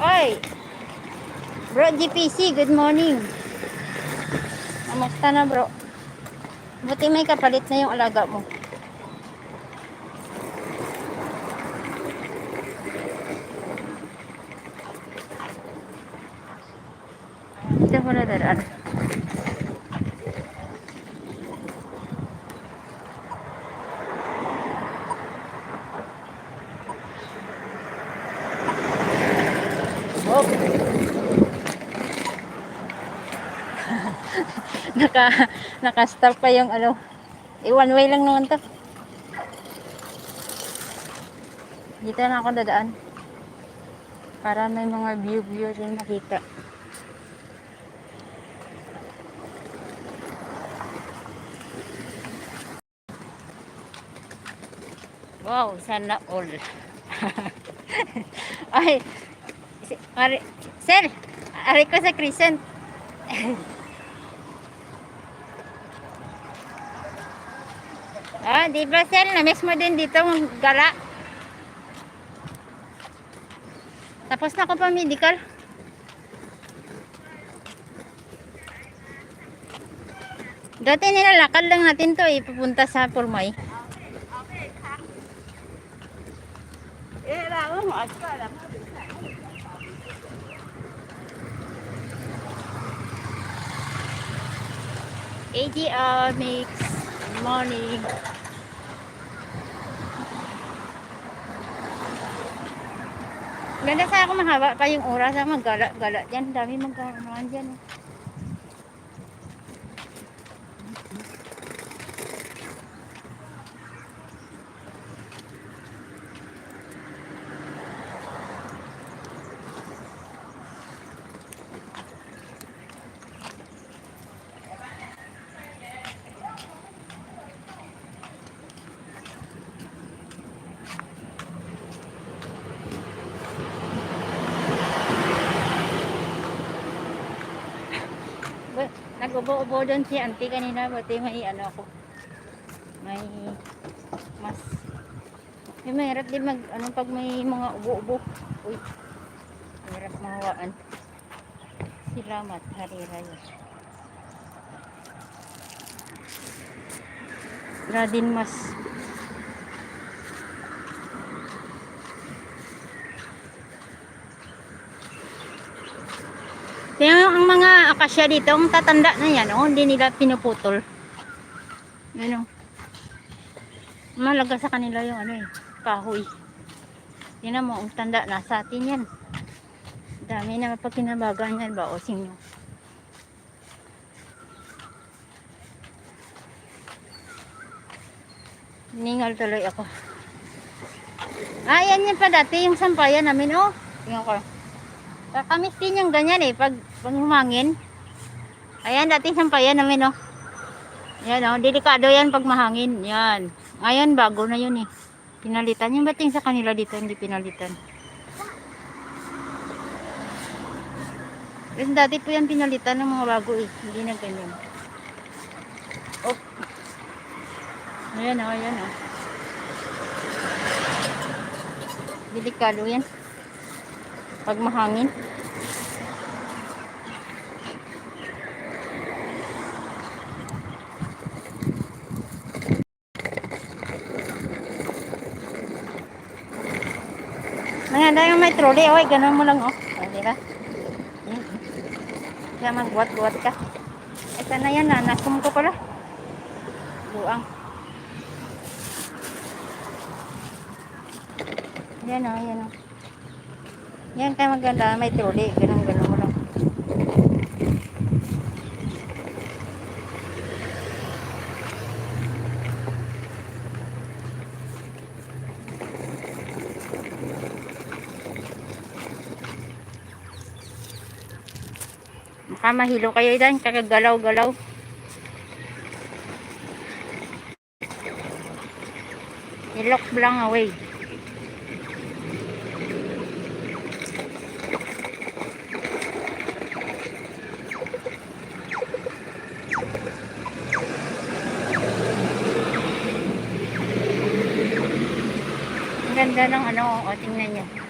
Oy, bro GPC, good morning. Kamusta na bro? Buti may kapalit na yung alaga mo. Dito ko na daraan. Oh. Naka-stop pa yung ano. One way lang naman to. Dito na ako dadaan. Para may mga view rin makita. Wow, sana all. Ay, sir, ari ko sa Crescent. Di ba sir, na-miss mo din dito ang gala? Tapos na ako pa medical. Dati nilalakad lang natin to ipupunta sa Purmay. ADR mix. Good morning. Ganda sa ako mahaba pa yung oras sa maggala-gala dyan. Dami magkakaroon dyan. Nag-ubo-ubo doon si auntie kanina, buti may ano ako, may mas mahirap din mag ano pag may mga ubo-ubo. Uy, mahirap mahawaan. Salamat, Hari Raya. Radin mas kaya ang mga akasya dito, ang tatanda na yan, oh, hindi nila pinuputol. Yan, oh. Malaga sa kanila yung ano kahoy. Tingnan mo, ang tanda na sa atin yan. Dami na mapagkinabagan yan ba, o sinyo. Ningal tuloy ako. Yan yan pa dati, yung sampayan namin, oh. Tingnan ko. Kakamis din yung ganyan pag humangin. Ayan, dati sampayan namin, oh. Yan, oh, delikado yan pag mahangin. Yan. Ngayon, bago na yun, pinalitan. Yung bating sa kanila dito, hindi pinalitan. Kasi dati po yan pinalitan ng mga bago, hindi na ganyan. Oh. Ayan, oh, ayan, oh. Delikado yan pag mahangin. Maganda yung may trolley, oy, ganun mo lang, oh. Diba? Kaya magbuhat-buhat ka. Sana yan, nakum ko pala. Buang. Yan, oh, yan, oh. Yan kaya maganda, may trolley, ganun mo lang. Baka mahilo kayo dyan, kakagalaw-galaw. I-lock lang away. Ang ganda ng ano, o tingnan nyo.